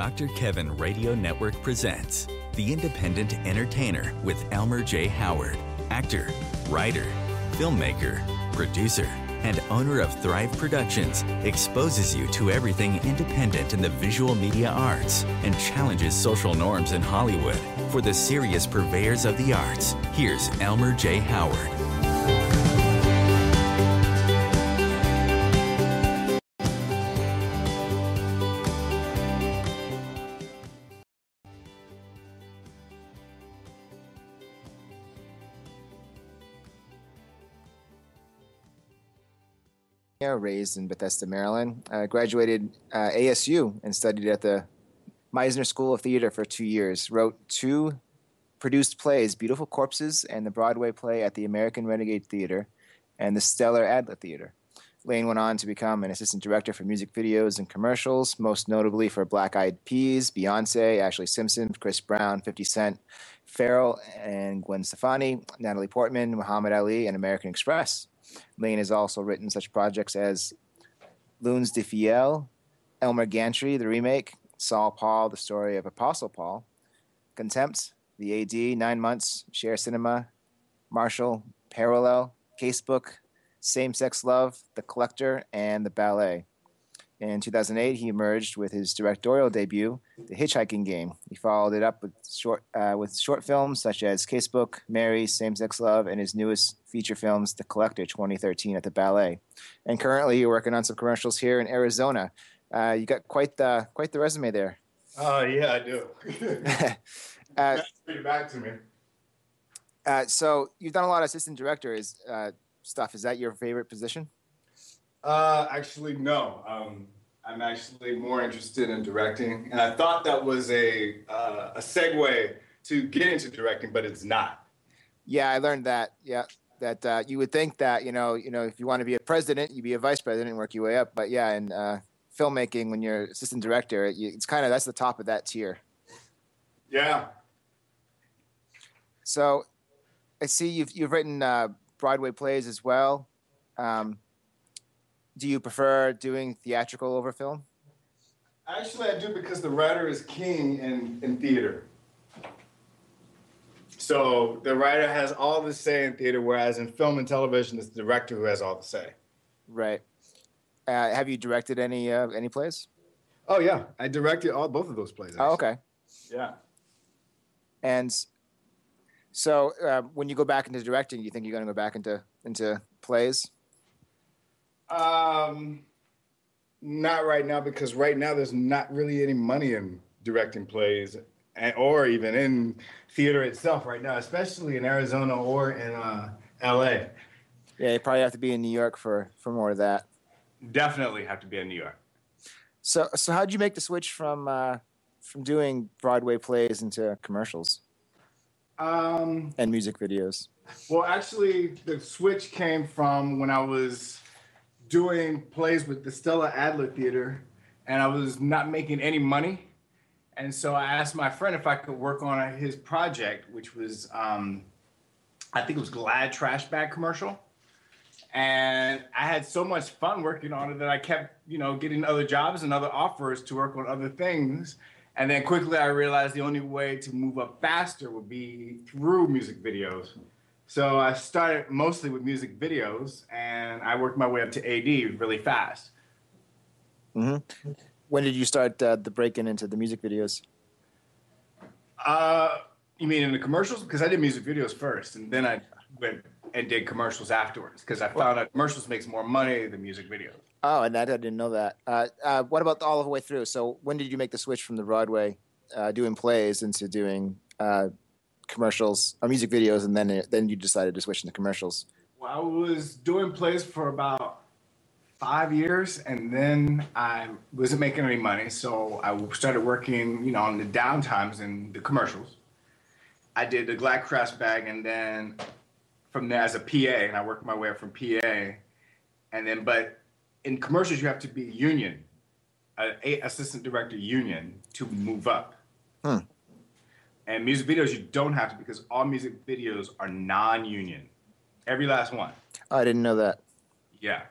Dr. Kevin Radio Network presents The Independent Entertainer with Elmer J. Howard, actor, writer, filmmaker, producer, and owner of Thrive Productions, exposes you to everything independent in the visual media arts and challenges social norms in Hollywood. For the serious purveyors of the arts, here's Elmer J. Howard. Raised in Bethesda, Maryland. Graduated ASU and studied at the Meisner School of Theater for 2 years. Wrote 2 produced plays, Beautiful Corpses and the Broadway play at the American Renegade Theater and the Stellar Adler Theater. Lane went on to become an assistant director for music videos and commercials, most notably for Black Eyed Peas, Beyonce, Ashley Simpson, Chris Brown, 50 Cent, Pharrell and Gwen Stefani, Natalie Portman, Muhammad Ali, and American Express. Lane has also written such projects as Lunes de Fiel, Elmer Gantry, the remake, Saul Paul, the story of Apostle Paul, Contempt, The AD, 9 Months, Share Cinema, Marshall, Parallel, Casebook, Same Sex Love, The Collector, and The Ballet. In 2008, he emerged with his directorial debut, The Hitchhiking Game. He followed it up with short films such as Casebook, Mary, Same Sex Love, and his newest feature films, The Collector, 2013 at the Ballet. And currently, you're working on some commercials here in Arizona. You got quite the resume there. Oh yeah, I do. Bring it back to me. So you've done a lot of assistant director stuff. Is that your favorite position? Actually, no. I'm actually more interested in directing, and I thought that was a segue to get into directing, but it's not. Yeah, I learned that. Yeah, that you would think that if you want to be a president, you'd be a vice president and work your way up. But yeah, in filmmaking, when you're assistant director, it's kind of that's the top of that tier. Yeah. So, I see you've written Broadway plays as well. Do you prefer doing theatrical over film? Actually, I do because the writer is king in theater. So the writer has all the say in theater, whereas in film and television, it's the director who has all the say. Right. Have you directed any plays? Oh yeah, I directed both of those plays. Actually. Oh, okay. Yeah. And so when you go back into directing, you think you're going to go back into plays? Not right now, because right now there's not really any money in directing plays or even in theater itself right now, especially in Arizona or in LA. Yeah, you probably have to be in New York for more of that. Definitely have to be in New York. So how'd you make the switch from doing Broadway plays into commercials and music videos? Well, actually, the switch came from when I was doing plays with the Stella Adler Theater, and I was not making any money. And so I asked my friend if I could work on his project, which was, I think it was Glad Trash Bag commercial. And I had so much fun working on it that I kept, getting other jobs and other offers to work on other things. And then quickly I realized the only way to move up faster would be through music videos. So I started mostly with music videos, and I worked my way up to AD really fast. Mm-hmm. When did you start the break-in into the music videos? You mean in the commercials? Because I did music videos first, and then I went and did commercials afterwards, because I found out commercials makes more money than music videos. Oh, and I didn't know that. What about all the way through? So when did you make the switch from the Broadway doing plays into doing commercials or music videos, and then you decided to switch into commercials? Well, I was doing plays for about 5 years, and then I wasn't making any money, so I started working, on the downtimes in the commercials. I did the Glad Trash Bag, and then from there as a PA, and I worked my way up from PA, but in commercials you have to be union, assistant director union, to move up. And music videos, you don't have to, because all music videos are non-union. Every last one. Oh, I didn't know that. Yeah.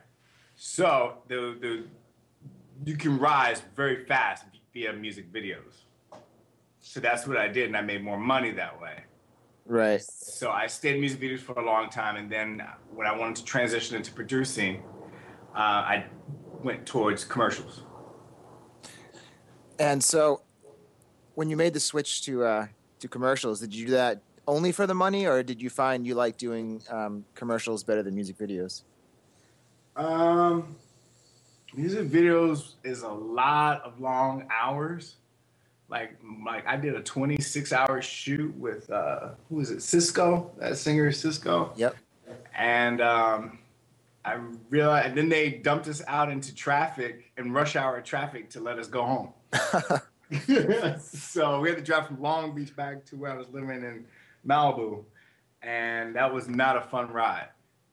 So you can rise very fast via music videos. So that's what I did, and I made more money that way. Right. So I stayed in music videos for a long time, and then when I wanted to transition into producing, I went towards commercials. And so, when you made the switch to commercials, did you do that only for the money, or did you find you like doing commercials better than music videos? Music videos is a lot of long hours. Like I did a 26-hour shoot with who is it? Cisco, that singer Cisco. Yep. And I realized, and then they dumped us out into traffic and rush hour traffic to let us go home. So we had to drive from Long Beach back to where I was living in Malibu, and that was not a fun ride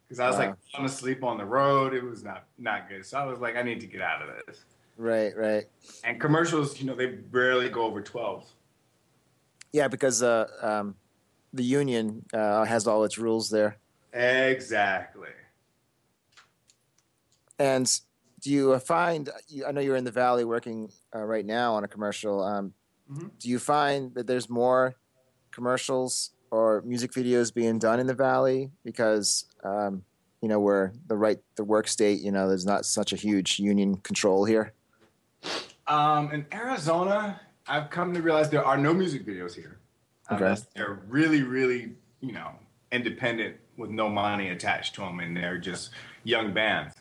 because I was like falling asleep on the road. It was not good. So I was like, I need to get out of this. Right. And commercials, they barely go over 12. Yeah, because the union has all its rules there. Exactly. And do you find? I know you're in the Valley working right now on a commercial. Do you find that there's more commercials or music videos being done in the Valley because we're the work state? There's not such a huge union control here. In Arizona, I've come to realize there are no music videos here. Unless they're really, really, independent with no money attached to them, and they're just young bands.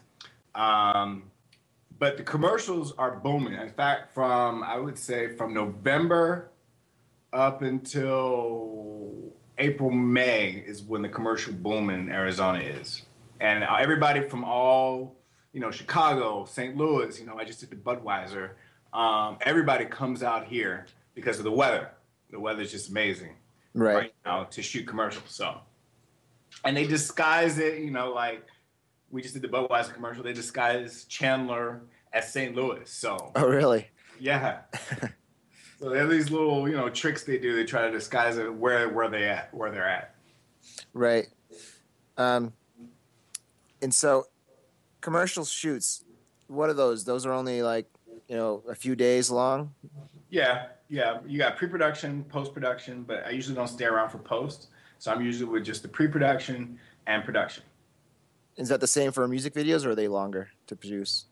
But the commercials are booming. In fact, I would say from November up until April, May is when the commercial boom in Arizona is. And everybody from all, Chicago, St. Louis, I just did the Budweiser. Everybody comes out here because of the weather. The weather's just amazing right now to shoot commercials. So, and they disguise it, like we just did the Budweiser commercial. They disguise Chandler as St. Louis. So. Oh, really? Yeah. So they have these little, tricks they do. They try to disguise it where they're at. Right. And so, commercial shoots. What are those? Those are only like a few days long. Yeah. You got pre-production, post-production, but I usually don't stay around for post. So I'm usually with just the pre-production and production. Is that the same for music videos, or are they longer to produce?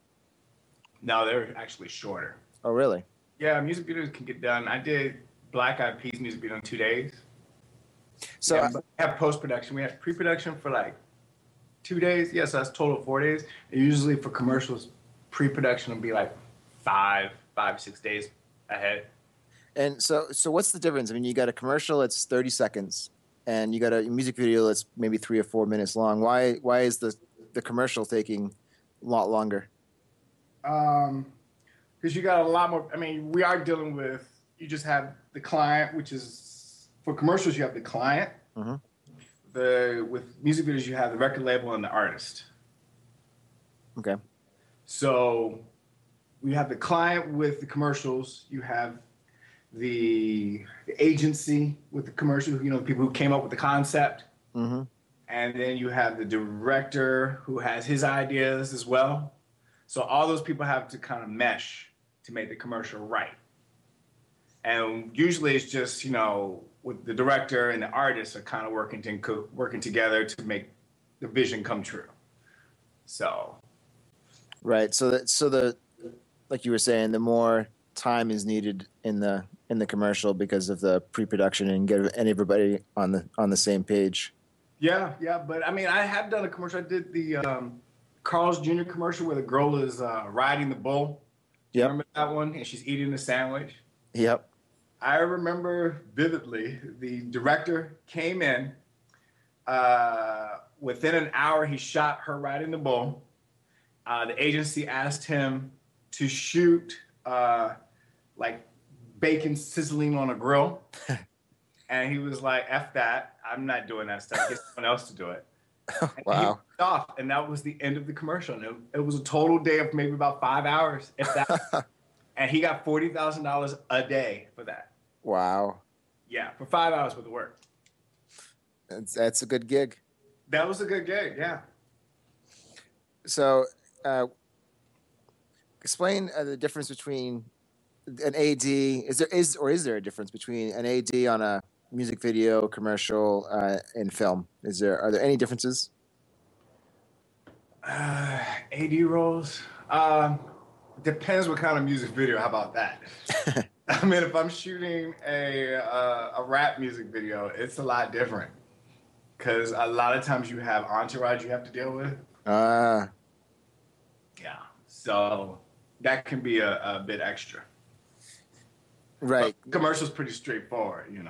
No, they're actually shorter. Oh, really? Yeah, music videos can get done. I did Black Eyed Peas music video in 2 days. So we have post-production. We have pre-production for like 2 days. Yeah, so that's total of 4 days. And usually for commercials, pre-production will be like 5, 6 days ahead. And so what's the difference? I mean, you got a commercial that's 30 seconds, and you got a music video that's maybe 3 or 4 minutes long. Why is the commercial taking a lot longer? Because you got a lot more. I mean, we are dealing with. You just have the client, which is for commercials. You have the client. Mm-hmm. With music videos, you have the record label and the artist. Okay. So we have the client with the commercials. You have the agency with the commercial. The people who came up with the concept. Mm-hmm. And then you have the director who has his ideas as well. So all those people have to kind of mesh to make the commercial right. And usually it's just, with the director and the artist are kind of working together to make the vision come true. So. Right. So the like you were saying, the more time is needed in the commercial because of the pre-production and get everybody on the same page. Yeah. But I mean, I have done a commercial. I did the Carl's Jr. commercial where the girl is riding the bull. Yep. Remember that one? And she's eating the sandwich. Yep. I remember vividly. The director came in. Within an hour, he shot her riding the bull. The agency asked him to shoot like bacon sizzling on a grill. And he was like, F that. I'm not doing that stuff. Get someone else to do it. Wow. He went off, and that was the end of the commercial. And it was a total day of maybe about 5 hours, if that. And he got $40,000 a day for that. Wow. Yeah, for 5 hours worth of work. That's a good gig. That was a good gig, yeah. So, explain the difference between an AD, is there a difference between an AD on a music video, commercial, and film? Are there any differences? AD roles. Depends what kind of music video. How about that? I mean, if I'm shooting a rap music video, it's a lot different because a lot of times you have entourage you have to deal with. Yeah, so that can be a bit extra. Right. But commercial's pretty straightforward. You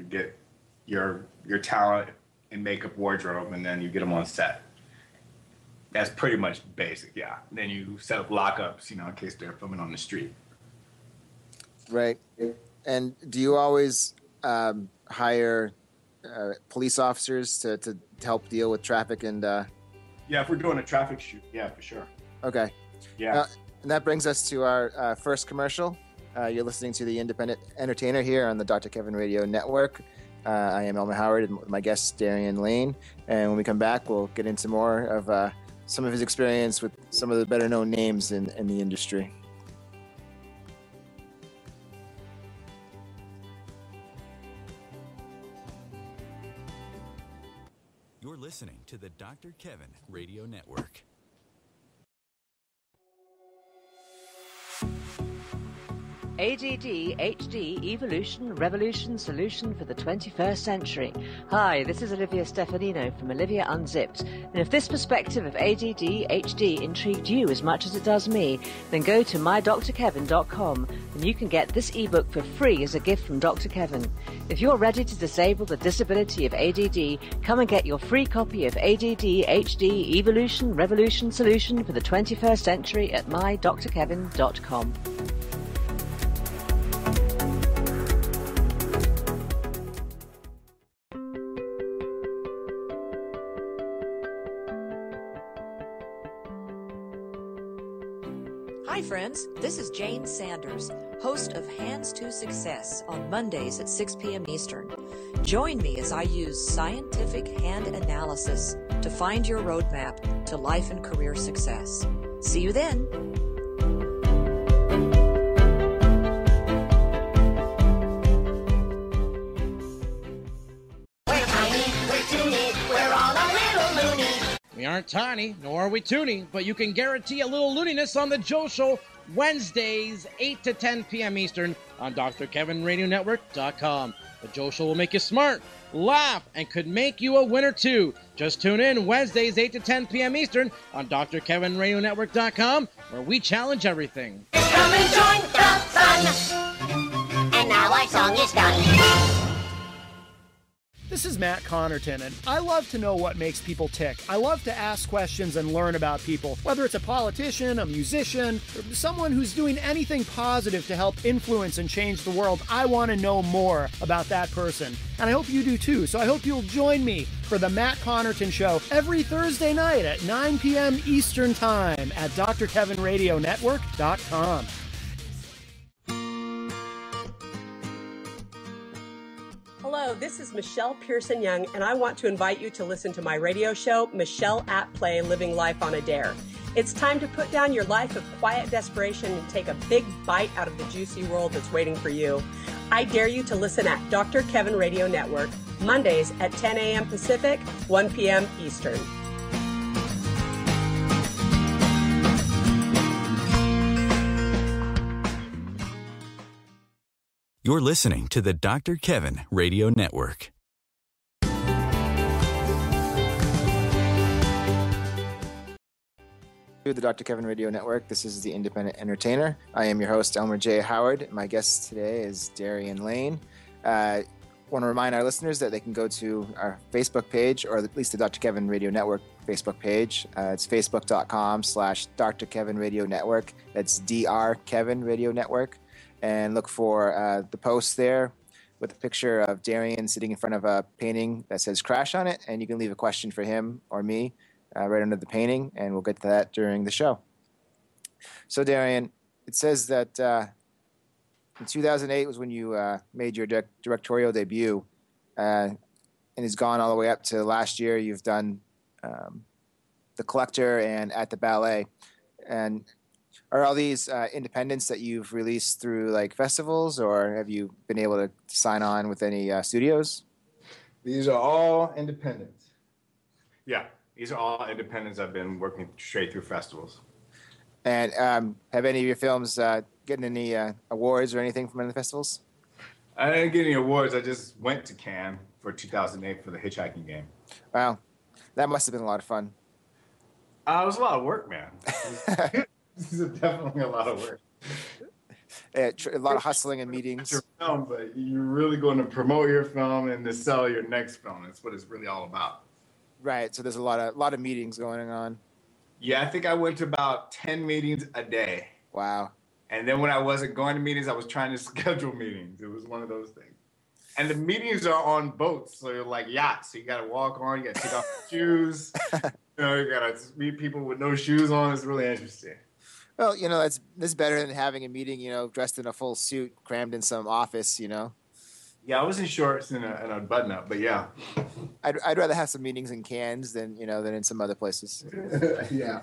get your talent in makeup, wardrobe, and then you get them on set. That's pretty much basic, yeah. Then you set up lockups, in case they're filming on the street. Right. And do you always hire police officers to help deal with traffic and? Yeah, if we're doing a traffic shoot, yeah, for sure. Okay. Yeah. And that brings us to our first commercial. You're listening to the Independent Entertainer here on the Dr. Kevin Radio Network. I am Elmer Howard and my guest Darian Lane. And when we come back, we'll get into more of some of his experience with some of the better known names in the industry. You're listening to the Dr. Kevin Radio Network. ADD HD Evolution Revolution Solution for the 21st Century. Hi, this is Olivia Stefanino from Olivia Unzipped. And if this perspective of ADD HD intrigued you as much as it does me, then go to mydrkevin.com and you can get this ebook for free as a gift from Dr. Kevin. If you're ready to disable the disability of ADD, come and get your free copy of ADD HD Evolution Revolution Solution for the 21st Century at mydrkevin.com. Hi friends, this is Jane Sanders, host of Hands to Success on Mondays at 6 p.m. Eastern. Join me as I use scientific hand analysis to find your roadmap to life and career success. See you then. We're tiny, we're toony, we're all a little loony. We aren't tiny, nor are we toony, but you can guarantee a little looniness on The Joe Show, Wednesdays, 8 to 10 p.m. Eastern on drkevinradionetwork.com. The Joe Show will make you smart, laugh, and could make you a winner too. Just tune in Wednesdays, 8 to 10 p.m. Eastern on drkevinradionetwork.com, where we challenge everything. Come and join the fun. And now our song is done. This is Matt Connerton, and I love to know what makes people tick. I love to ask questions and learn about people, whether it's a politician, a musician, or someone who's doing anything positive to help influence and change the world. I want to know more about that person, and I hope you do too. So I hope you'll join me for the Matt Connerton Show every Thursday night at 9 p.m. Eastern Time at drkevinradionetwork.com. Hello, this is Michelle Pearson Young, and I want to invite you to listen to my radio show, Michelle at Play, Living Life on a Dare. It's time to put down your life of quiet desperation and take a big bite out of the juicy world that's waiting for you. I dare you to listen at Dr. Kevin Radio Network, Mondays at 10 a.m. Pacific, 1 p.m. Eastern. You're listening to the Dr. Kevin Radio Network. The Dr. Kevin Radio Network. This is the Independent Entertainer. I am your host, Elmer J. Howard. My guest today is Darian Lane. I want to remind our listeners that they can go to our Facebook page, or at least the Dr. Kevin Radio Network Facebook page. It's facebook.com/Dr. Kevin Radio Network. That's Dr. Kevin Radio Network. And look for the post there with a picture of Darian sitting in front of a painting that says Crash on it. And you can leave a question for him or me right under the painting, and we'll get to that during the show. So, Darian, it says that in 2008 was when you made your directorial debut, and it's gone all the way up to last year. You've done The Collector and At the Ballet. And Are all these independents that you've released through like festivals, or have you been able to sign on with any studios? These are all independents. Yeah, these are all independents. I've been working straight through festivals. And have any of your films getting any awards or anything from any of the festivals? I didn't get any awards. I just went to Cannes for 2008 for the hitchhiking game. Wow, that must have been a lot of fun. It was a lot of work, man. This is definitely a lot of work. A lot of hustling and meetings. Your film, but you're really going to promote your film and to sell your next film. That's what it's really all about. Right. So there's a lot of meetings going on. Yeah, I think I went to about 10 meetings a day. Wow. And then when I wasn't going to meetings, I was trying to schedule meetings. It was one of those things. And the meetings are on boats, so you're like yachts. So you got to walk on, you got to take off your shoes. You got to meet people with no shoes on. It's really interesting. Well, that's better than having a meeting, dressed in a full suit, crammed in some office, Yeah, I was in shorts and a button-up, but yeah. I'd rather have some meetings in Cannes than in some other places. Yeah,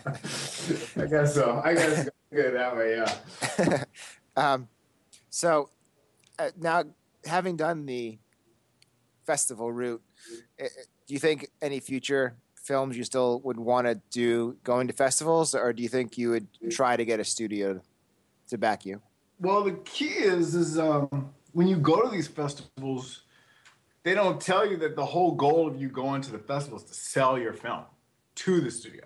I guess so. I guess go that way, yeah. So now, having done the festival route, do you think any future films you still would want to do going to festivals, or do you think you would try to get a studio to back you? Well, the key is when you go to these festivals, they don't tell you that the whole goal of you going to the festival is to sell your film to the studio.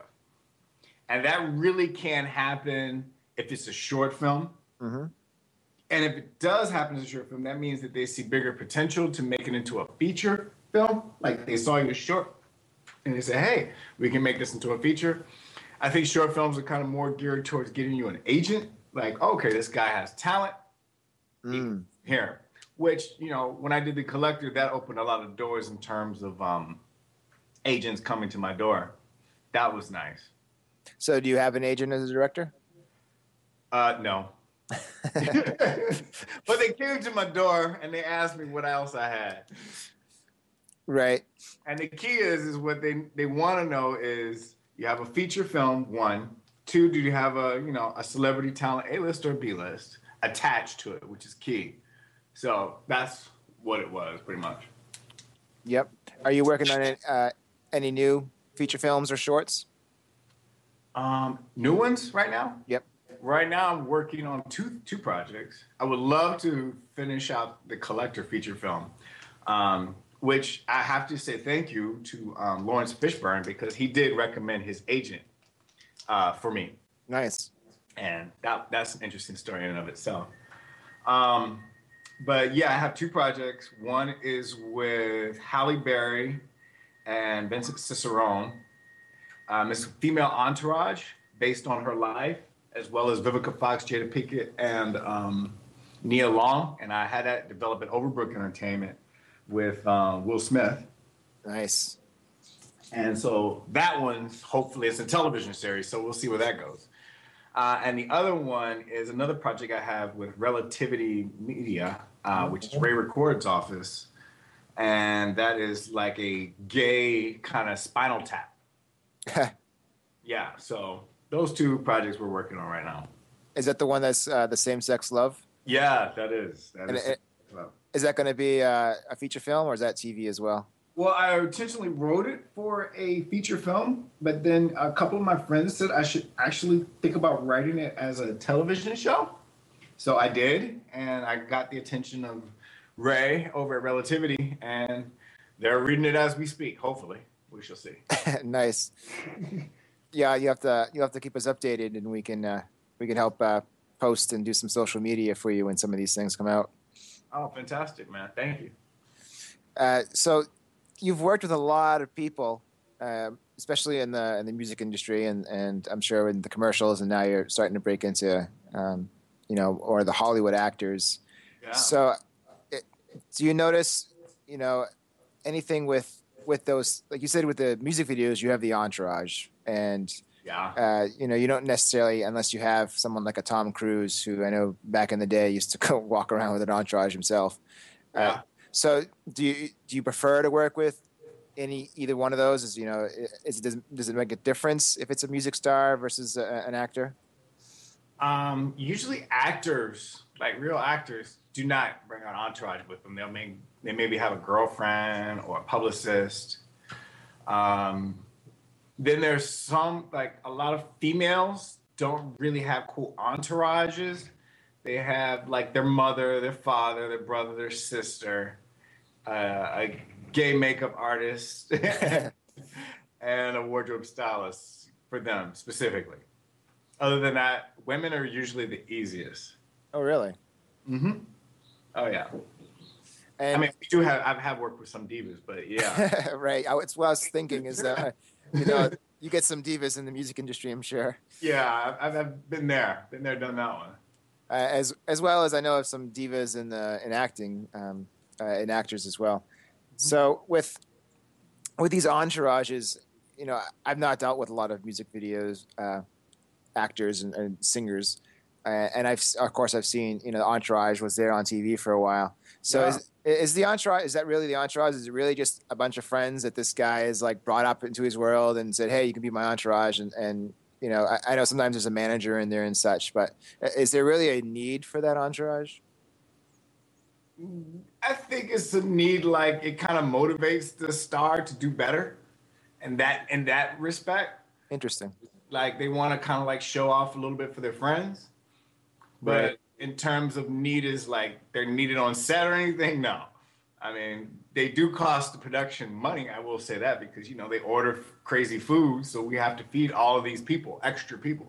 And that really can happen if it's a short film. Mm-hmm. And if it does happen as a short film, that means that they see bigger potential to make it into a feature film. Like they saw your short and they say, hey, we can make this into a feature. I think short films are kind of more geared towards getting you an agent. Like, okay, this guy has talent. Here. Which, when I did The Collector, that opened a lot of doors in terms of agents coming to my door. That was nice. So do you have an agent as a director? No. But they came to my door and they asked me what else I had. Right. And the key is what they want to know is you have a feature film, one. Two, do you have a celebrity talent, A-list or B-list, attached to it, which is key. So that's what it was, pretty much. Yep. Are you working on any new feature films or shorts? New ones right now? Yep. Right now, I'm working on two projects. I would love to finish out the Collector feature film, which I have to say thank you to Lawrence Fishburne, because he did recommend his agent for me. Nice. And that's an interesting story in and of itself. But yeah, I have two projects. One is with Halle Berry and Vincent Cicerone. It's a female entourage based on her life, as well as Vivica Fox, Jada Pinkett, and Nia Long. And I had that develop at Overbrook Entertainment with Will Smith. Nice. And so that one, hopefully, it's a television series, so we'll see where that goes. And the other one is another project I have with Relativity Media, which is Ray Record's office. And that is like a gay kind of Spinal Tap. Yeah, so those two projects we're working on right now. Is that the one that's the same-sex love? Yeah, that is. Is that going to be a feature film, or is that TV as well? Well, I intentionally wrote it for a feature film, but then a couple of my friends said I should actually think about writing it as a television show. So I did, and I got the attention of Ray over at Relativity, and they're reading it as we speak. Hopefully, we shall see. Nice. Yeah, you'll have to keep us updated, and we can help post and do some social media for you when some of these things come out. Oh, fantastic, man! Thank you. So you've worked with a lot of people, especially in the music industry, and I'm sure in the commercials, and now you're starting to break into, or the Hollywood actors. Yeah. So, do you notice, anything with those, like you said, with the music videos, you have the entourage, and you don't necessarily, unless you have someone like a Tom Cruise, who I know back in the day used to go walk around with an entourage himself. Yeah. So do you prefer to work with either one of those? Does it make a difference if it's a music star versus an actor? Usually actors, like real actors, do not bring an entourage with them. They maybe have a girlfriend or a publicist. Then there's some, like a lot of females don't really have cool entourages. They have like their mother, their father, their brother, their sister, a gay makeup artist, and a wardrobe stylist for them specifically. Other than that, women are usually the easiest. Oh, really? Mm-hmm. Oh, yeah. And, I mean, I have worked with some divas, but yeah. Right. It's what I was thinking is that, you get some divas in the music industry, I'm sure. Yeah, I've been there, done that one. As well as I know of some divas in acting, in actors as well. So with these entourages, I've not dealt with a lot of music videos, actors and singers, and I've seen the entourage was there on TV for a while. So Yeah. is the entourage, is that really the entourage? Is it really just a bunch of friends that this guy is like brought up into his world and said, hey, you can be my entourage, and I know sometimes there's a manager in there and such, but is there really a need for that entourage? I think it's a need, like it kind of motivates the star to do better, and in that respect. Interesting. Like they want to kind of like show off a little bit for their friends, but Right. in terms of need is like they're needed on set or anything. No, I mean they do cost the production money. I will say that because they order crazy food, so we have to feed all of these people, extra people.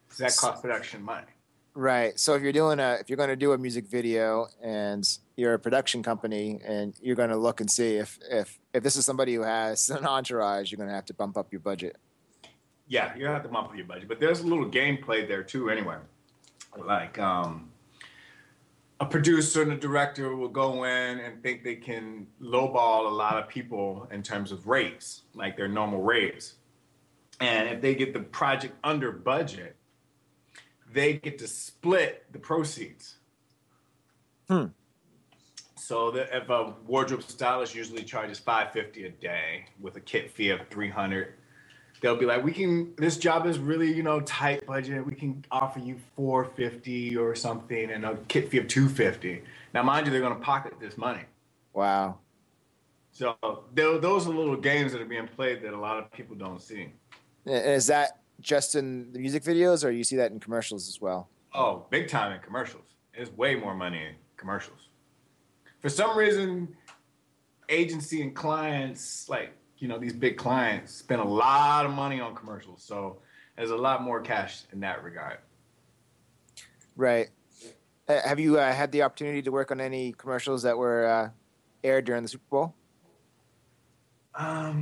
So that costs production money. Right. So if you're going to do a music video and you're a production company and you're going to look and see if this is somebody who has an entourage, you're going to have to bump up your budget. Yeah, you have to bump up your budget, but there's a little gameplay there too. Anyway, like a producer and a director will go in and think they can lowball a lot of people in terms of rates, like their normal rates, and if they get the project under budget, they get to split the proceeds. So if a wardrobe stylist usually charges $550 a day with a kit fee of $300, they'll be like, this job is really, tight budget. We can offer you $450 or something and a kit fee of $250. Now, mind you, they're going to pocket this money. Wow. So those are little games that are being played that a lot of people don't see. Is that just in the music videos, or you see that in commercials as well? Oh, big time in commercials. There's way more money in commercials. For some reason, agency and clients, like, these big clients spend a lot of money on commercials. So there's a lot more cash in that regard. Right. Have you had the opportunity to work on any commercials that were aired during the Super Bowl? I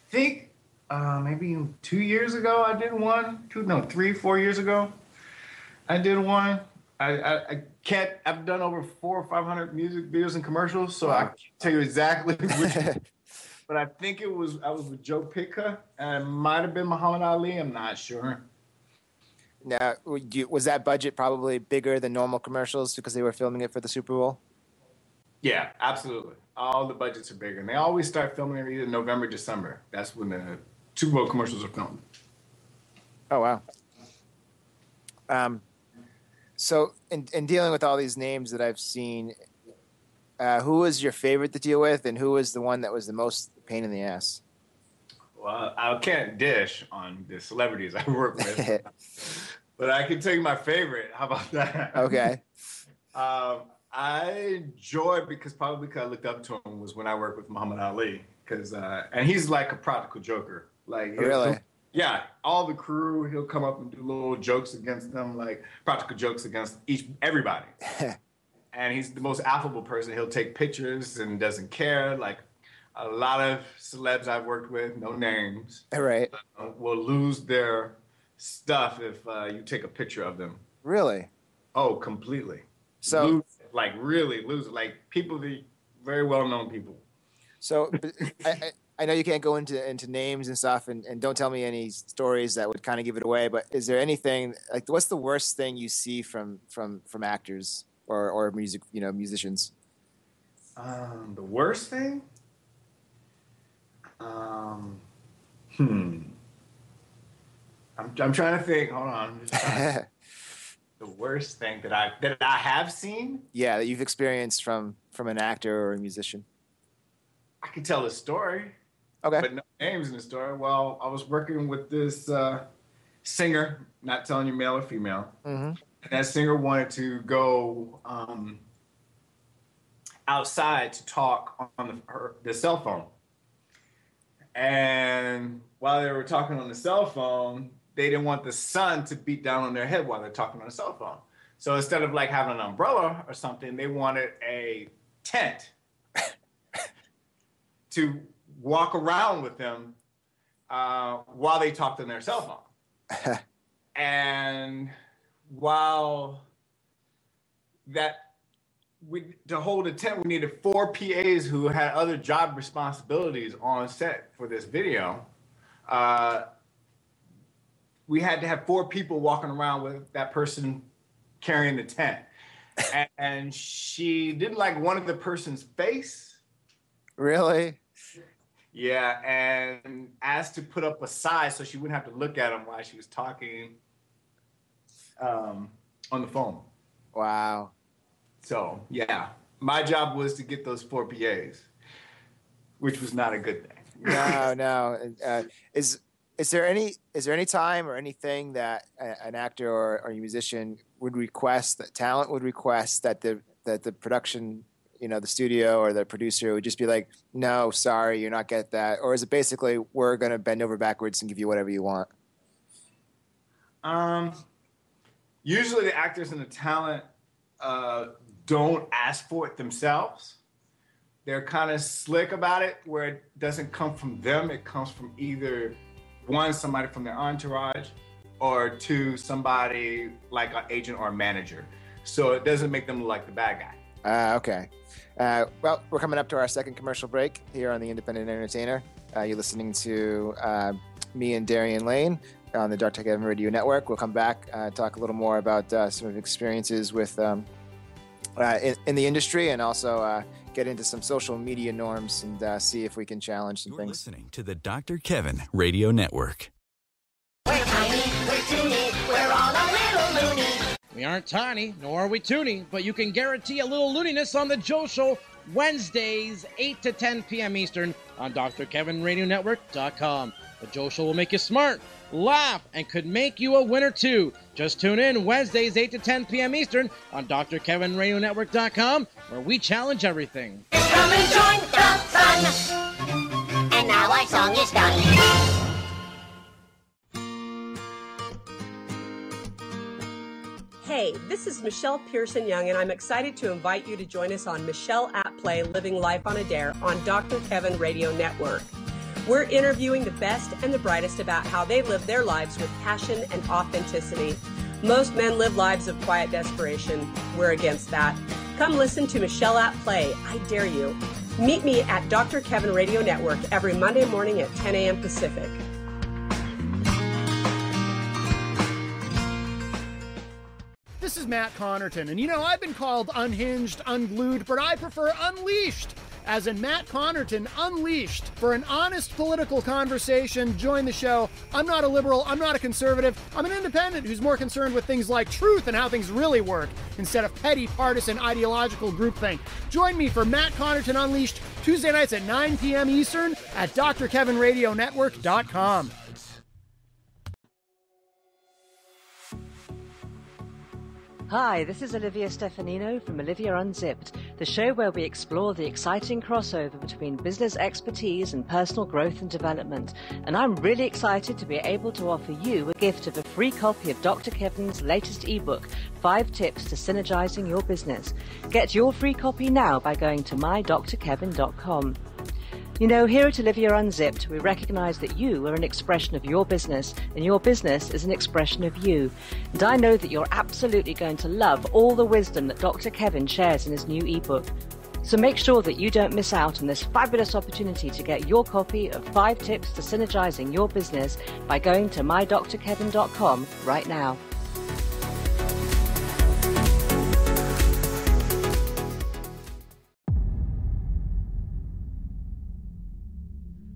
think maybe 2 years ago I did one. 3-4 years ago I did one. I've done over 400 or 500 music videos and commercials, so I can't tell you exactly which. But I think I was with Joe Pitka, and it might have been Muhammad Ali. I'm not sure. Now, was that budget probably bigger than normal commercials because they were filming it for the Super Bowl? Yeah, absolutely. All the budgets are bigger, and they always start filming it either November, December. That's when the Super Bowl commercials are filmed. Oh, wow. So in dealing with all these names that I've seen, who was your favorite to deal with, and who was the one that was the most pain in the ass? Well, I can't dish on the celebrities I work with, but I can tell you my favorite. How about that? Okay. I enjoyed, because I looked up to him, was when I worked with Muhammad Ali, and he's like a practical joker. Like really? Yeah, all the crew, he'll come up and do little jokes against them, like practical jokes against everybody. And he's the most affable person. He'll take pictures and doesn't care. Like a lot of celebs I've worked with, no names, Right, will lose their stuff if you take a picture of them. Really? Oh, completely. So, really lose it. Like people, very well-known people. So, I know you can't go into names and stuff, and don't tell me any stories that would kind of give it away. But is there anything, like, what's the worst thing you see from actors or musicians? The worst thing? I'm trying to think. Hold on. I'm just trying to the worst thing that I have seen. Yeah, that you've experienced from an actor or a musician. I can tell a story. Okay. But no names in the story. Well, I was working with this singer, not telling you male or female. Mm-hmm. And that singer wanted to go outside to talk on the cell phone. And while they were talking on the cell phone, they didn't want the sun to beat down on their head while they're talking on the cell phone. So instead of like having an umbrella or something, they wanted a tent to walk around with them while they talked on their cell phone. And while to hold a tent, we needed 4 PAs who had other job responsibilities on set for this video. We had to have 4 people walking around with that person carrying the tent. And she didn't like one of the person's face. Really? Yeah, and asked to put up a size so she wouldn't have to look at him while she was talking on the phone. Wow. So, yeah, my job was to get those 4 PAs, which was not a good thing. No. Is there any time or anything that an actor or a musician would request, that talent would request, that the production, the studio or the producer would just be like, no, sorry, you're not get that? Or is it basically, we're going to bend over backwards and give you whatever you want? Usually the actors and the talent don't ask for it themselves. They're kind of slick about it, where it doesn't come from them. It comes from either, 1, somebody from their entourage, or 2, somebody like an agent or a manager. So it doesn't make them look like the bad guy. Okay. Well, we're coming up to our second commercial break here on The Independent Entertainer. You're listening to me and Darian Lane on the Dr. Kevin Radio Network. We'll come back, talk a little more about some of experiences with in the industry, and also get into some social media norms and see if we can challenge some You're things. Listening to the Dr. Kevin Radio Network. We're tiny, we're toony, we're all a little loony. We aren't tiny, nor are we toony, but you can guarantee a little looniness on The Joe Show, Wednesdays, 8 to 10 p.m. Eastern on drkevinradionetwork.com. The Joe Show will make you smart, laugh, and could make you a winner too. Just tune in Wednesdays, 8 to 10 p.m. Eastern on drkevinradionetwork.com, where we challenge everything. Come and join the fun. And now our song is done. Hey, this is Michelle Pearson Young, and I'm excited to invite you to join us on Michelle at Play Living Life on a Dare on Dr. Kevin Radio Network. We're interviewing the best and the brightest about how they live their lives with passion and authenticity. Most men live lives of quiet desperation. We're against that. Come listen to Michelle at Play. I dare you. Meet me at Dr. Kevin Radio Network every Monday morning at 10 a.m. Pacific. This is Matt Connerton, and I've been called unhinged, unglued, but I prefer unleashed. As in Matt Connerton Unleashed. For an honest political conversation, join the show. I'm not a liberal, I'm not a conservative, I'm an independent who's more concerned with things like truth and how things really work, instead of petty partisan ideological groupthink. Join me for Matt Connerton Unleashed, Tuesday nights at 9 p.m. Eastern at drkevinradionetwork.com. Hi, this is Olivia Stefanino from Olivia Unzipped, the show where we explore the exciting crossover between business expertise and personal growth and development. And I'm really excited to be able to offer you a gift of a free copy of Dr. Kevin's latest ebook, 5 Tips to Synergizing Your Business. Get your free copy now by going to mydrkevin.com. Here at Olivia Unzipped, we recognize that you are an expression of your business, and your business is an expression of you. And I know that you're absolutely going to love all the wisdom that Dr. Kevin shares in his new ebook. So make sure that you don't miss out on this fabulous opportunity to get your copy of 5 Tips to Synergizing Your Business by going to mydrkevin.com right now.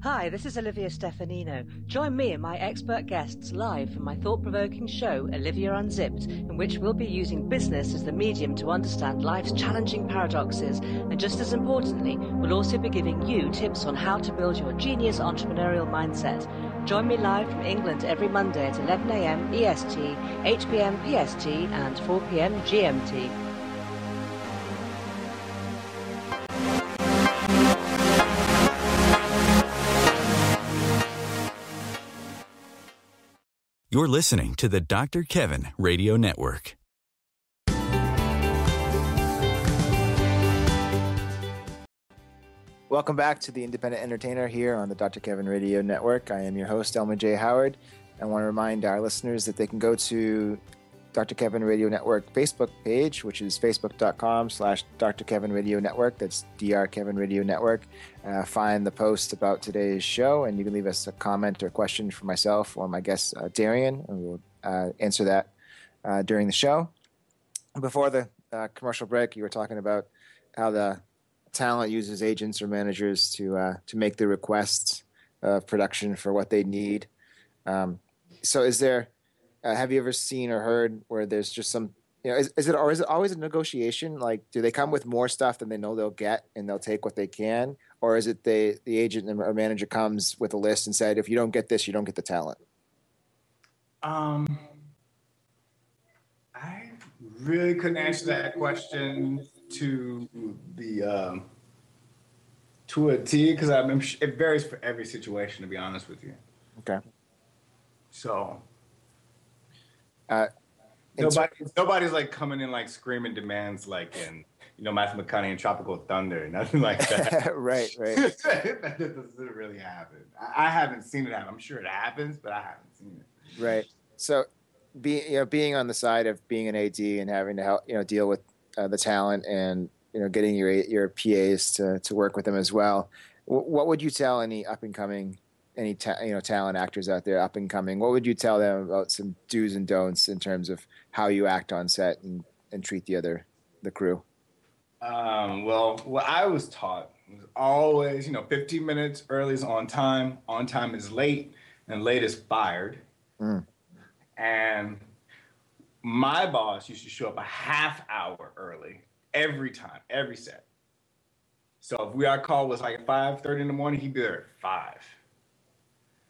Hi, Hi, this is Olivia Stefanino. Join me and my expert guests live for my thought-provoking show, Olivia Unzipped, in which we'll be using business as the medium to understand life's challenging paradoxes, and just as importantly, we'll also be giving you tips on how to build your genius entrepreneurial mindset. Join me live from England every Monday at 11 a.m. EST, 8 p.m. PST, and 4 p.m. GMT. You're listening to the Dr. Kevin Radio Network. Welcome back to the Independent Entertainer here on the Dr. Kevin Radio Network. I am your host, Elmer J. Howard. I want to remind our listeners that they can go to Dr. Kevin Radio Network Facebook page, which is facebook.com/Dr. Kevin Radio Network. That's Dr. Kevin Radio Network. Find the post about today's show, and you can leave us a comment or question for myself or my guest, Darian, and we'll answer that during the show. Before the commercial break, you were talking about how the talent uses agents or managers to make the requests of production for what they need. So is there... have you ever seen or heard where there's just some, is it always a negotiation? Like, do they come with more stuff than they know they'll get and they'll take what they can? Or is it the agent or manager comes with a list and said, if you don't get this, you don't get the talent? I really couldn't answer that question to a T, because it varies for every situation, to be honest with you. Okay. So... nobody's like coming in like screaming demands like in Matthew McConaughey in Tropical Thunder, nothing like that. right. That doesn't really happen. I haven't seen it happen. I'm sure it happens, but I haven't seen it. Right. So, being on the side of being an AD and having to help deal with the talent and getting your PAs to work with them as well. What would you tell any up and coming? Any talent actors out there up and coming, what would you tell them about some do's and don'ts in terms of how you act on set and treat the crew? Well, what I was taught was always, 15 minutes early is on time is late, and late is fired. And my boss used to show up a half hour early every time, every set. So if our call was like at 5:30 in the morning, he'd be there at 5.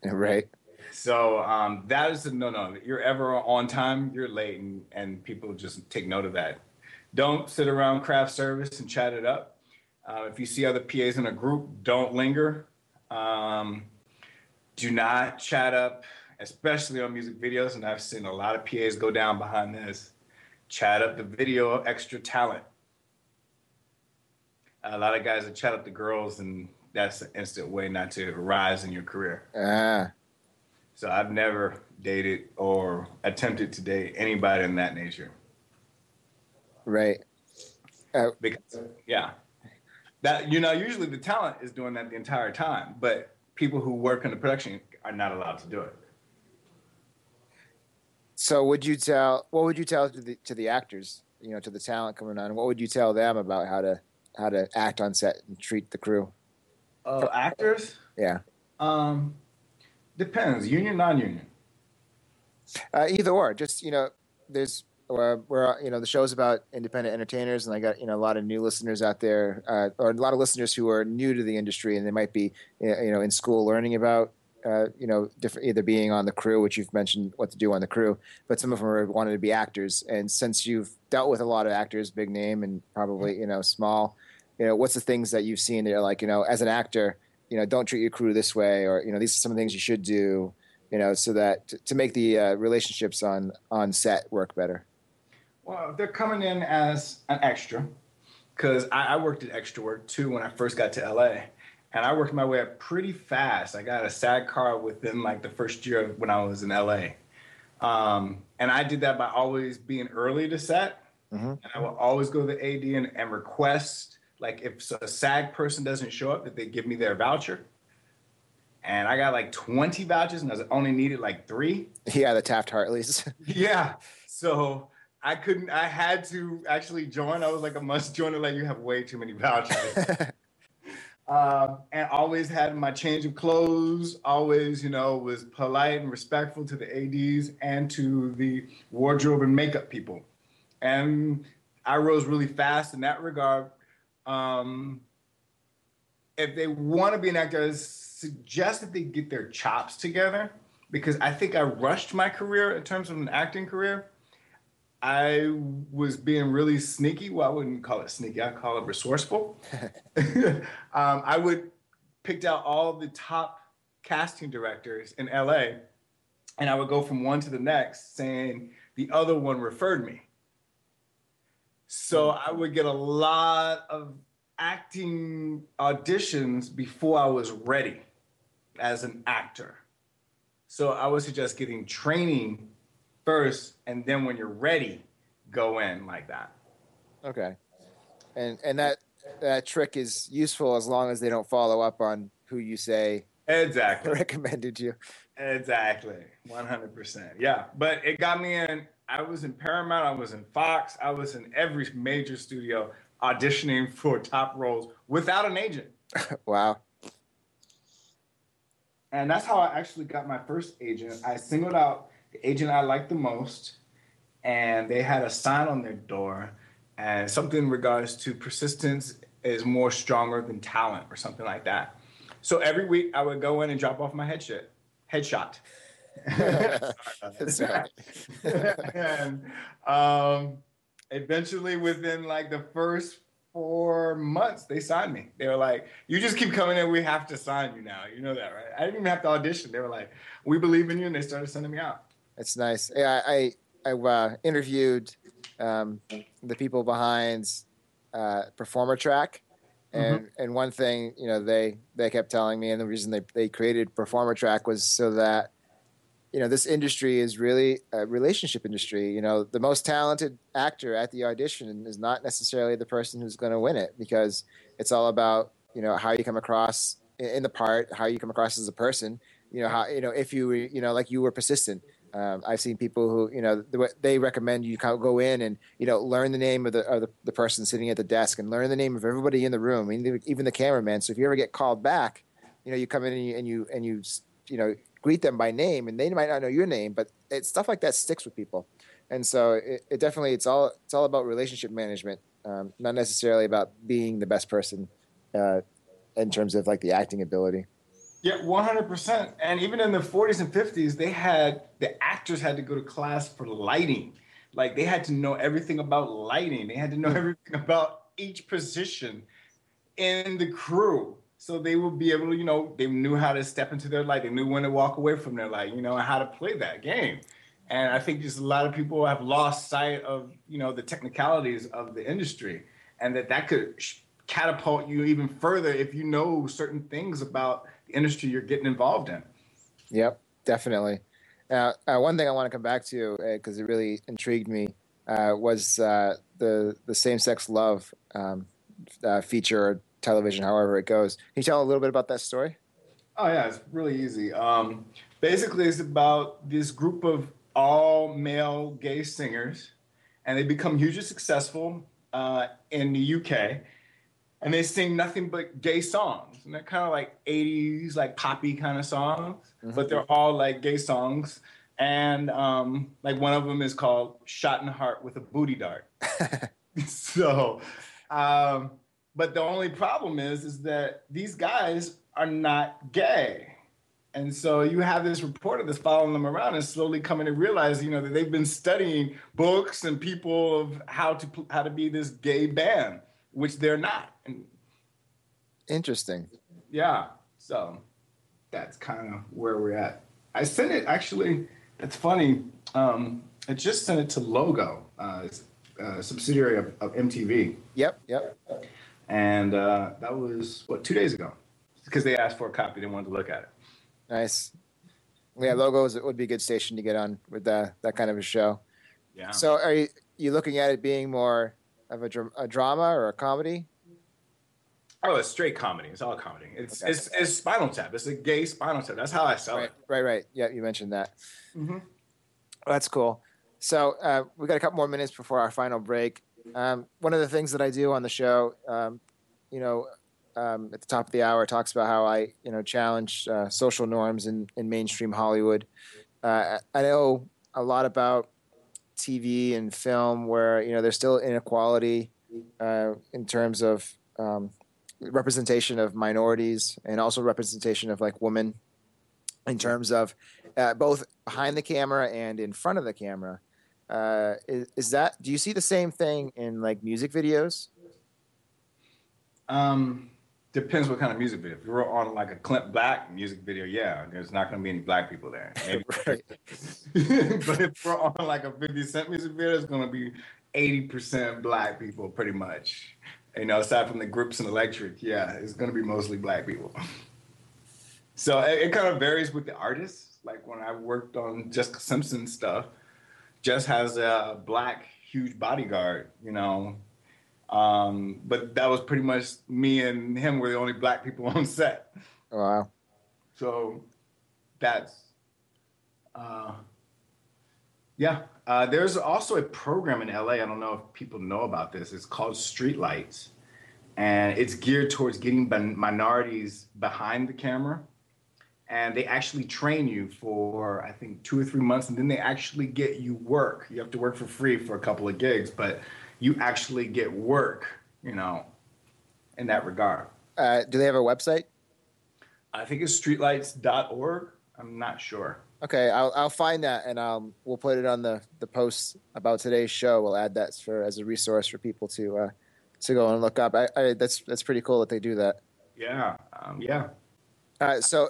Right. So that is a no. You're ever on time, you're late, and people just take note of that. Don't sit around craft service and chat it up. If you see other PAs in a group, don't linger. Do not chat up, especially on music videos, and I've seen a lot of PAs go down behind this. Chat up the video of extra talent. A lot of guys that chat up the girls, and that's an instant way not to rise in your career. So I've never dated or attempted to date anybody in that nature. Right. Because, that usually the talent is doing that the entire time, but people who work in the production are not allowed to do it. So what would you tell to the actors, to the talent coming on? What would you tell them about how to act on set and treat the crew? Actors? Yeah. Depends. Union, non-union? Either or. Just, there's the show's about independent entertainers, and I got, a lot of new listeners out there, or a lot of listeners who are new to the industry, and they might be, in school learning about, different, either being on the crew, which you've mentioned what to do on the crew, but some of them are wanting to be actors. And since you've dealt with a lot of actors, big name and probably, small, what's the things that you've seen that are like, as an actor, don't treat your crew this way, or, these are some of the things you should do, so that to make the relationships on set work better? Well, they're coming in as an extra, because I worked at extra work too when I first got to LA, and I worked my way up pretty fast. I got a SAG card within like the first year of when I was in LA. And I did that by always being early to set. And I will always go to the AD and request, like if a SAG person doesn't show up, that they give me their voucher. And I got like 20 vouchers, and I only needed like 3. Yeah, the Taft-Hartleys. Yeah. So I had to actually join. I was like a must joiner, like you have way too many vouchers. And always had my change of clothes, always, was polite and respectful to the ADs and to the wardrobe and makeup people. And I rose really fast in that regard. If they want to be an actor, I suggest that they get their chops together, because I think I rushed my career in terms of an acting career. I was being really sneaky. Well, I wouldn't call it sneaky. I'd call it resourceful. I would picked out all the top casting directors in LA, and I would go from one to the next saying the other one referred me. So I would get a lot of acting auditions before I was ready as an actor. So I would suggest getting training first, and then when you're ready, go in like that. Okay. And that trick is useful as long as they don't follow up on who you say exactly recommended you. Exactly. 100%. Yeah. But it got me in. I was in Paramount. I was in Fox. I was in every major studio auditioning for top roles without an agent. Wow. And that's how I actually got my first agent. I singled out the agent I liked the most, and they had a sign on their door, and something in regards to persistence is more stronger than talent or something like that. So every week I would go in and drop off my headshot. That's right. And eventually, within like the first 4 months, they signed me. They were like, "You just keep coming in. We have to sign you now. You know that, right?" I didn't even have to audition. They were like, "We believe in you," and they started sending me out. That's nice. Yeah, I interviewed the people behind Performer Track, and one thing they kept telling me, and the reason they created Performer Track was so that this industry is really a relationship industry. The most talented actor at the audition is not necessarily the person who's going to win it, because it's all about how you come across in the part, how you come across as a person. How if you like you were persistent. I've seen people who they recommend you go in and learn the name of the person sitting at the desk, and learn the name of everybody in the room, even the cameraman. So if you ever get called back, you come in and you greet them by name, and they might not know your name, but stuff like that sticks with people. And so it definitely it's all about relationship management, not necessarily about being the best person in terms of like the acting ability. Yeah, 100%. And even in the 40s and 50s, the actors had to go to class for lighting. Like they had to know everything about lighting. They had to know everything about each position in the crew. So they would be able to, they knew how to step into their light. They knew when to walk away from their light, and how to play that game. And I think just a lot of people have lost sight of, the technicalities of the industry, and that could catapult you even further if you know certain things about the industry you're getting involved in. Yep, definitely. Now, one thing I want to come back to, because it really intrigued me, was the same-sex love feature or television, however it goes. Can you tell a little bit about that story? Oh, yeah, it's really easy. Basically, it's about this group of all-male gay singers, and they become hugely successful in the UK. And they sing nothing but gay songs. And they're kind of like 80s, like poppy kind of songs. Mm-hmm. But they're all like gay songs. And like one of them is called Shot in the Heart with a Booty Dart. So, but the only problem is that these guys are not gay. And so you have this reporter that's following them around and slowly coming to realize, that they've been studying books and people of how to be this gay band, which they're not. Interesting. Yeah. So that's kind of where we're at. I sent it, actually, it's funny. I just sent it to Logo, a subsidiary of MTV. Yep. And that was, 2 days ago? Because they asked for a copy. They wanted to look at it. Nice. Yeah, Logo would be a good station to get on with that kind of a show. Yeah. So are you looking at it being more of a drama or a comedy? Oh, it's straight comedy. It's all comedy. It's Spinal Tap. It's a gay Spinal Tap. That's how I sell it. Right. Yeah, you mentioned that. Mm-hmm. Well, that's cool. So we got a couple more minutes before our final break. One of the things that I do on the show, at the top of the hour talks about how I challenge social norms in mainstream Hollywood. I know a lot about TV and film where there's still inequality in terms of representation of minorities and also representation of like women in terms of both behind the camera and in front of the camera. Is that, do you see the same thing in like music videos? Depends what kind of music video. If you're on like a Clint Black music video, yeah, there's not going to be any black people there. Maybe. Right. But if we're on like a 50 Cent music video, it's going to be 80% black people pretty much. Aside from the Groups and Electric, yeah, it's going to be mostly black people. So it kind of varies with the artists. Like when I worked on Jessica Simpson stuff, Jess has a black huge bodyguard, but that was pretty much me and him were the only black people on set. Wow. So that's, there's also a program in LA. I don't know if people know about this. It's called Streetlights, and it's geared towards getting minorities behind the camera. And they actually train you for, I think, 2 or 3 months, and then they actually get you work. You have to work for free for a couple of gigs, but you actually get work, in that regard. Do they have a website? I think it's streetlights.org. I'm not sure. Okay, I'll find that, and we'll put it on the post about today's show. We'll add that as a resource for people to go and look up. That's pretty cool that they do that. Yeah, yeah. So,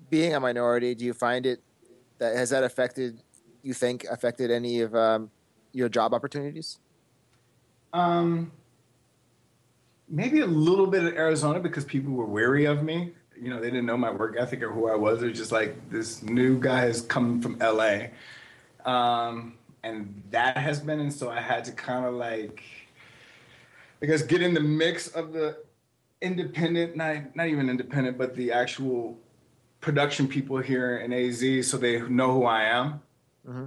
being a minority, do you find has that affected any of your job opportunities? Maybe a little bit in Arizona because people were wary of me. They didn't know my work ethic or who I was. They're just like, this new guy has come from LA. And that has been, and so I had to kind of like, I guess, get in the mix of the independent, not even independent, but the actual production people here in AZ so they know who I am. Mm-hmm.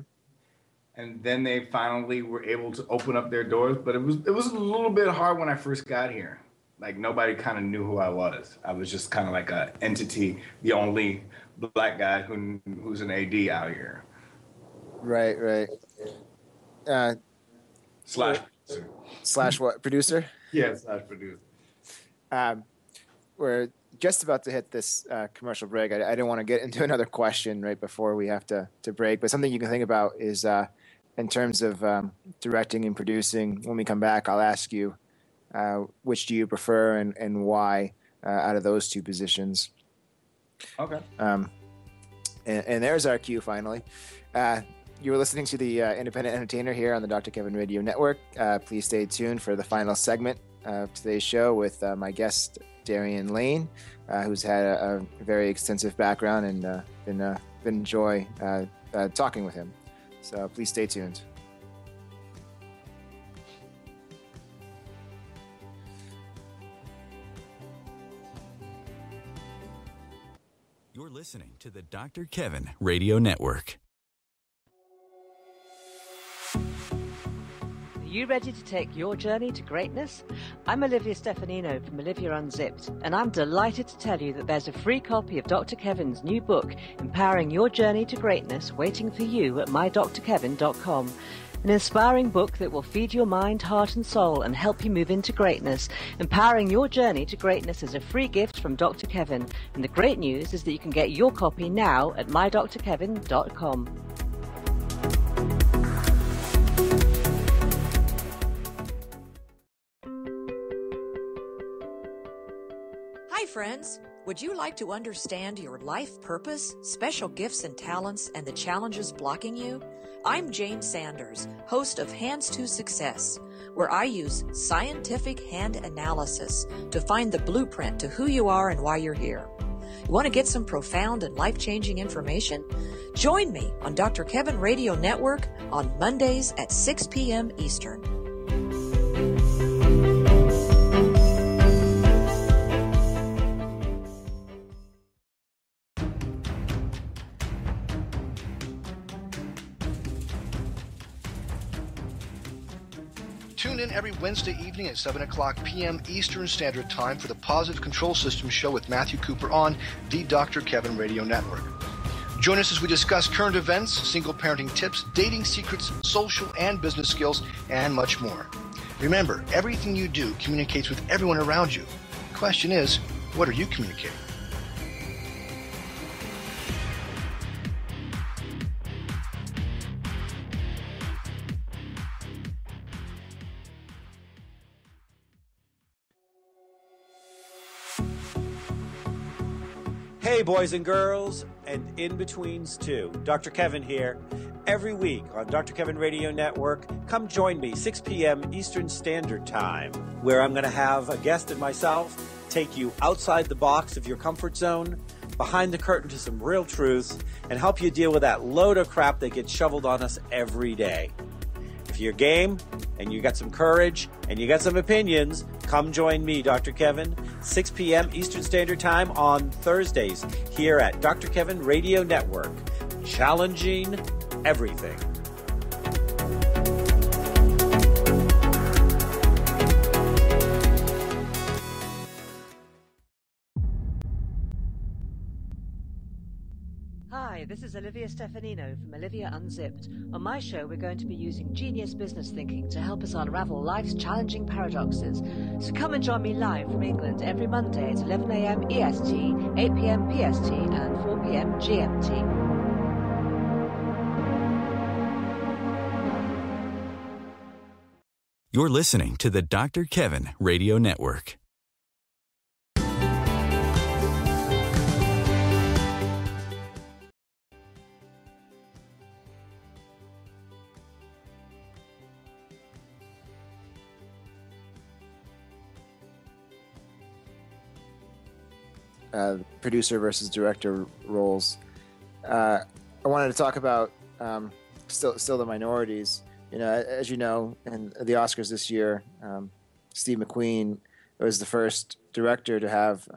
And then they finally were able to open up their doors. But it was a little bit hard when I first got here. Like nobody kind of knew who I was. I was just kind of like an entity, the only black guy who's an AD out here. Right. Slash what? Producer? Yeah, slash producer. We're just about to hit this commercial break. I didn't want to get into another question right before we have to break, but something you can think about is in terms of directing and producing. When we come back, I'll ask you which do you prefer and why out of those two positions. Okay. And there's our cue finally. You were listening to the Independent Entertainer here on the Dr. Kevin Radio Network. Please stay tuned for the final segment of today's show with my guest, Darian Lane, who's had a very extensive background and been joy talking with him. So please stay tuned. You're listening to the Dr. Kevin Radio Network. Are you ready to take your journey to greatness? I'm Olivia Stefanino from Olivia Unzipped, and I'm delighted to tell you that there's a free copy of Dr. Kevin's new book, Empowering Your Journey to Greatness, waiting for you at mydrkevin.com. An inspiring book that will feed your mind, heart and soul and help you move into greatness. Empowering Your Journey to Greatness is a free gift from Dr. Kevin. And the great news is that you can get your copy now at mydrkevin.com. Hi, friends. Would you like to understand your life purpose, special gifts and talents, and the challenges blocking you? I'm Jane Sanders, host of Hands to Success, where I use scientific hand analysis to find the blueprint to who you are and why you're here. You want to get some profound and life-changing information? Join me on Dr. Kevin Radio Network on Mondays at 6 p.m. Eastern. Tune in every Wednesday evening at 7 o'clock p.m. Eastern Standard Time for the Positive Control System Show with Matthew Cooper on the Dr. Kevin Radio Network. Join us as we discuss current events, single parenting tips, dating secrets, social and business skills, and much more. Remember, everything you do communicates with everyone around you. The question is, what are you communicating? Hey, boys and girls, and in-betweens too. Dr. Kevin here. Every week on Dr. Kevin Radio Network, come join me 6 p.m. Eastern Standard Time, where I'm going to have a guest and myself take you outside the box of your comfort zone, behind the curtain to some real truths, and help you deal with that load of crap that gets shoveled on us every day. If you're game, and you got some courage, and you got some opinions, come join me, Dr. Kevin, 6 p.m. Eastern Standard Time on Thursdays here at Dr. Kevin Radio Network. Challenging everything. Hi, this is Olivia Stefanino from Olivia Unzipped. On my show, we're going to be using genius business thinking to help us unravel life's challenging paradoxes. So come and join me live from England every Monday at 11 a.m. EST, 8 p.m. PST, and 4 p.m. GMT. You're listening to the Dr. Kevin Radio Network. Producer versus director roles. I wanted to talk about still the minorities. You know, as you know, in the Oscars this year, Steve McQueen was the first director to have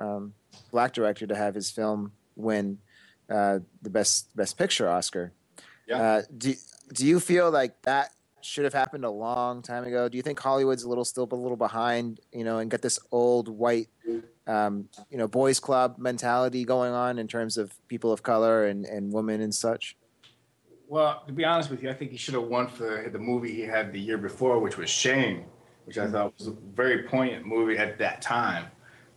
black director to have his film win the best picture Oscar. Yeah. Do you feel like that should have happened a long time ago? Do you think Hollywood's still a little behind, and got this old white boys club mentality going on in terms of people of color and women and such? Well, to be honest with you, I think he should have won for the movie he had the year before, which was Shame, which I thought was a very poignant movie at that time.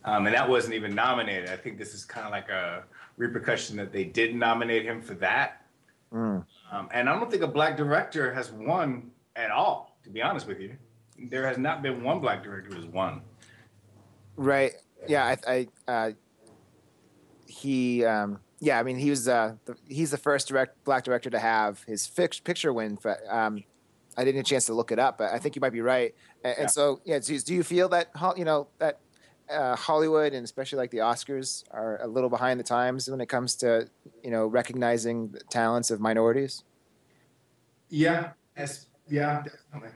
And that wasn't even nominated. I think this is kind of like a repercussion that they didn't nominate him for that. And I don't think a black director has won at all, to be honest with you. There has not been one black director who has won. Right. Yeah. He's the first black director to have his picture win. I didn't get a chance to look it up, but I think you might be right. And so, do you feel that that Hollywood and especially like the Oscars are a little behind the times when it comes to recognizing the talents of minorities? Yeah. Yeah. Definitely.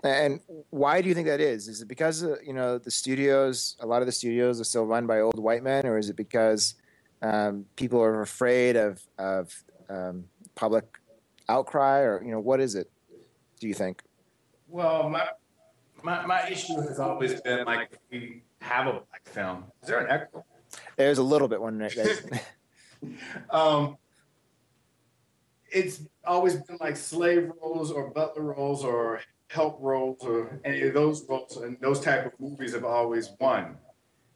And why do you think that is? Is it because a lot of the studios are still run by old white men, or is it because people are afraid of public outcry, or what is it? Do you think? Well, my issue has always been like, if we have a black film, is there an echo? There's a little bit one right there. It's always been like slave roles or butler roles or help roles or any of those roles, and those type of movies have always won.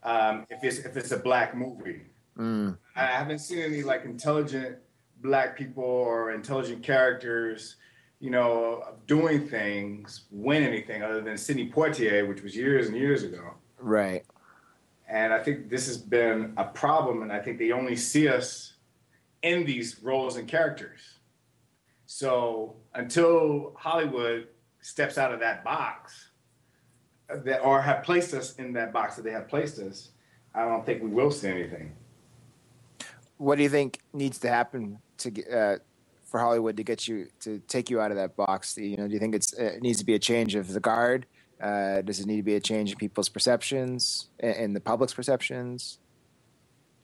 If it's a black movie. I haven't seen any like intelligent black people or intelligent characters, doing things, win anything other than Sidney Poitier, which was years and years ago. Right. And I think this has been a problem, and I think they only see us in these roles and characters. So until Hollywood steps out of that box, or have placed us in that box that they have placed us, I don't think we will see anything. What do you think needs to happen for Hollywood to take you out of that box? Do you think it needs to be a change of the guard? Does it need to be a change in people's perceptions and the public's perceptions?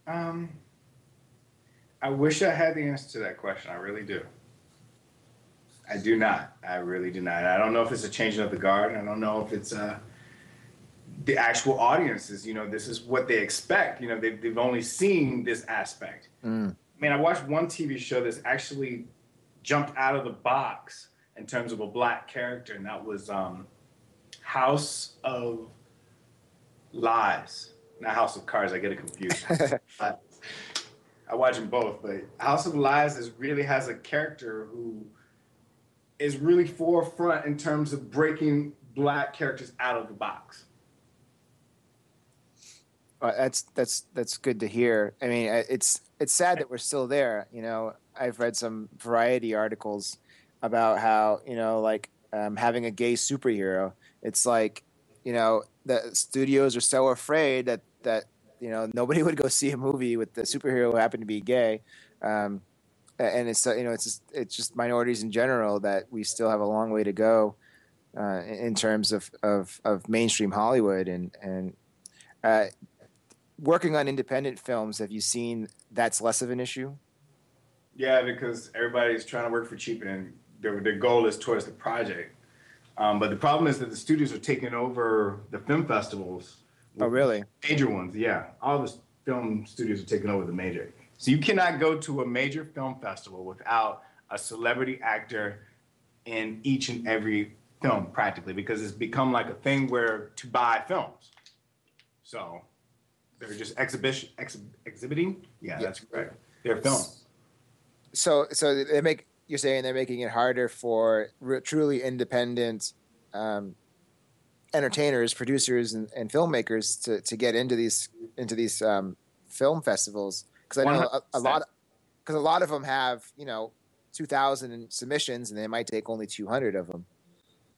I wish I had the answer to that question. I really do. I do not. I really do not. I don't know if it's a changing of the guard. I don't know if it's the actual audiences. This is what they expect. They've only seen this aspect. I mean, I watched one TV show that's actually jumped out of the box in terms of a black character, and that was House of Lies. Not House of Cards. I get it confused. I watch them both, but House of Lies really has a character who is really forefront in terms of breaking black characters out of the box. That's good to hear. I mean, it's sad that we're still there. I've read some Variety articles about how having a gay superhero. It's like the studios are so afraid that nobody would go see a movie with the superhero who happened to be gay, and it's it's just minorities in general that we still have a long way to go in terms of mainstream Hollywood and working on independent films. Have you seen that's less of an issue? Yeah, because everybody's trying to work for cheap, and their goal is towards the project. But the problem is that the studios are taking over the film festivals. Oh, really? Major ones, yeah. All the film studios are taking over the major. So you cannot go to a major film festival without a celebrity actor in each and every film, practically, because it's become like a thing where to buy films. So they're just exhibiting. Yeah, that's correct. They're films. So you're saying they're making it harder for truly independent entertainers, producers, and filmmakers to get into these film festivals, because I know a lot of them have 2,000 submissions and they might take only 200 of them.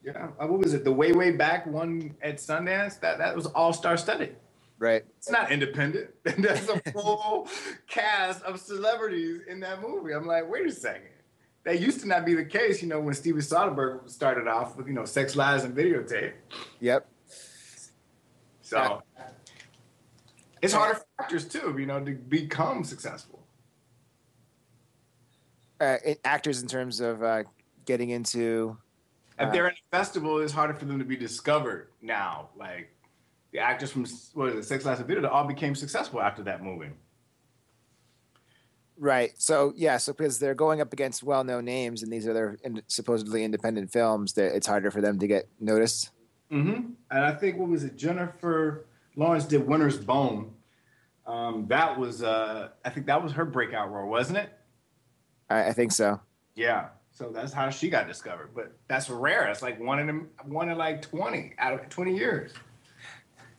Yeah, what was it? The way back one at Sundance that was all-star studded. Right. It's not independent. There's a full cast of celebrities in that movie. I'm like, wait a second. That used to not be the case, when Steven Soderbergh started off with, Sex, Lies, and Videotape. Yep. So it's harder for actors too, to become successful. Actors in terms of getting into. If they're in a festival, it's harder for them to be discovered now. Like the actors from Sex, Lies, and Videotape all became successful after that movie. Right. So because they're going up against well-known names, and these are their supposedly independent films, that it's harder for them to get noticed. Mm-hmm. And I think, what was it? Jennifer Lawrence did Winter's Bone. That was, I think that was her breakout role, wasn't it? I think so. Yeah. So that's how she got discovered. But that's rare. It's like one in like 20 out of 20 years.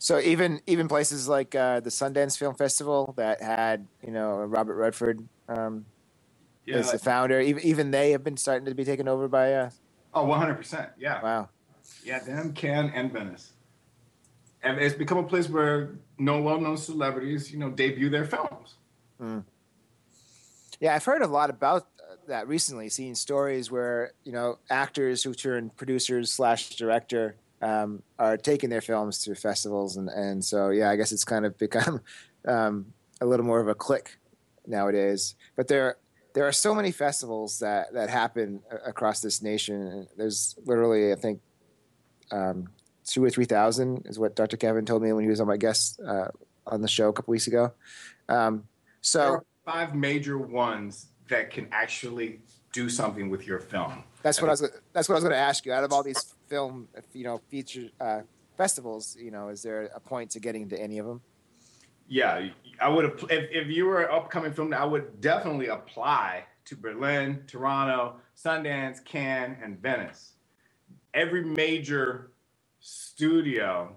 So even places like the Sundance Film Festival that had Robert Redford as the founder, even they have been starting to be taken over by. 100%. Yeah. Wow. Yeah, them, Cannes, and Venice, and it's become a place where no well-known celebrities debut their films. Mm. Yeah, I've heard a lot about that recently. Seeing stories where actors who turn producers / director. Are taking their films to festivals, and so I guess it's kind of become a little more of a clique nowadays. But there are so many festivals that happen across this nation. There's literally, I think, 2,000 or 3,000 is what Dr. Kevin told me when he was on my guest on the show a couple weeks ago. So there are 5 major ones that can actually do something with your film. That's what I was going to ask you. Out of all these film, feature festivals, is there a point to getting into any of them? Yeah, I would. If you were an upcoming film, I would definitely apply to Berlin, Toronto, Sundance, Cannes, and Venice. Every major studio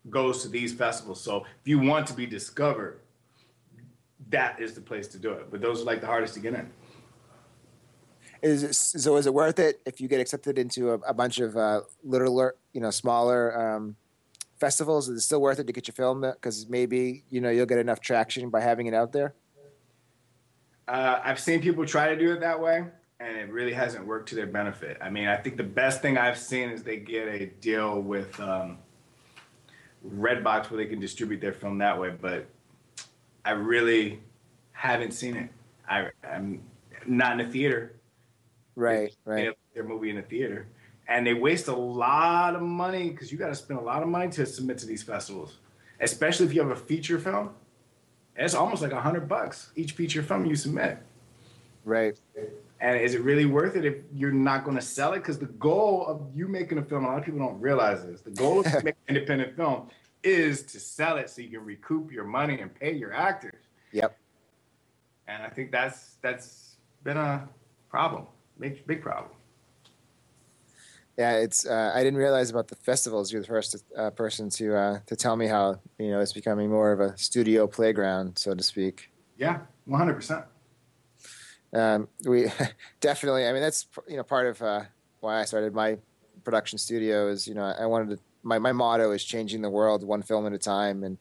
goes to these festivals. So if you want to be discovered, that is the place to do it. But those are like the hardest to get in. Is it worth it if you get accepted into a bunch of littler, smaller festivals? Is it still worth it to get your film? Because maybe you'll get enough traction by having it out there. I've seen people try to do it that way, and it really hasn't worked to their benefit. I mean, I think the best thing I've seen is they get a deal with Redbox where they can distribute their film that way. But I really haven't seen it. I'm not in the theater. Right. Their movie in the theater, and they waste a lot of money because you got to spend a lot of money to submit to these festivals, especially if you have a feature film. It's almost like $100 each feature film you submit. Right. And is it really worth it if you're not going to sell it? Because the goal of you making a film, a lot of people don't realize this. The goal of making an independent film is to sell it so you can recoup your money and pay your actors. Yep. And I think that's been a problem, big problem. Yeah, it's. I didn't realize about the festivals. You're the first person to tell me how it's becoming more of a studio playground, so to speak. Yeah, 100%. We definitely. I mean, that's part of why I started my production studio. Is I wanted to. My motto is changing the world one film at a time, and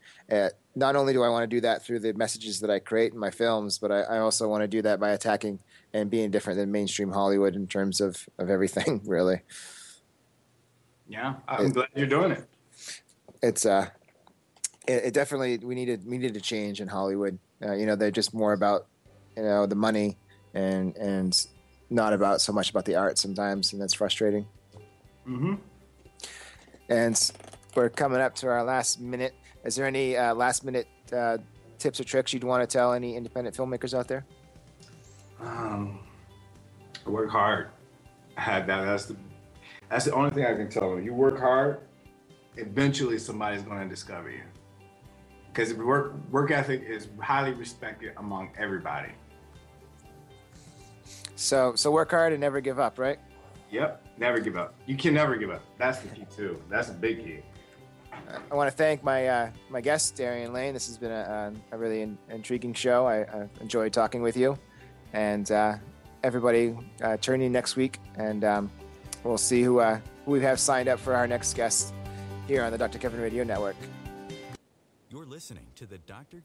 not only do I want to do that through the messages that I create in my films, but I also want to do that by attacking and being different than mainstream Hollywood in terms of everything, really. Yeah, I'm glad you're doing it. It's it definitely we needed a change in Hollywood. They're just more about the money and not about so much about the art sometimes, and that's frustrating. Mm-hmm. And we're coming up to our last minute. Is there any last minute tips or tricks you'd want to tell any independent filmmakers out there? Work hard. That's the only thing I can tell them. You work hard, eventually somebody's going to discover you. Because work ethic is highly respected among everybody. So work hard and never give up, right? Yep, never give up. You can never give up. That's the key too. That's a big key. I want to thank my guest, Darian Lane. This has been a really intriguing show. I enjoyed talking with you. And everybody, tune in next week, and we'll see who we have signed up for our next guest here on the Dr. Kevin Radio Network. You're listening to the Dr.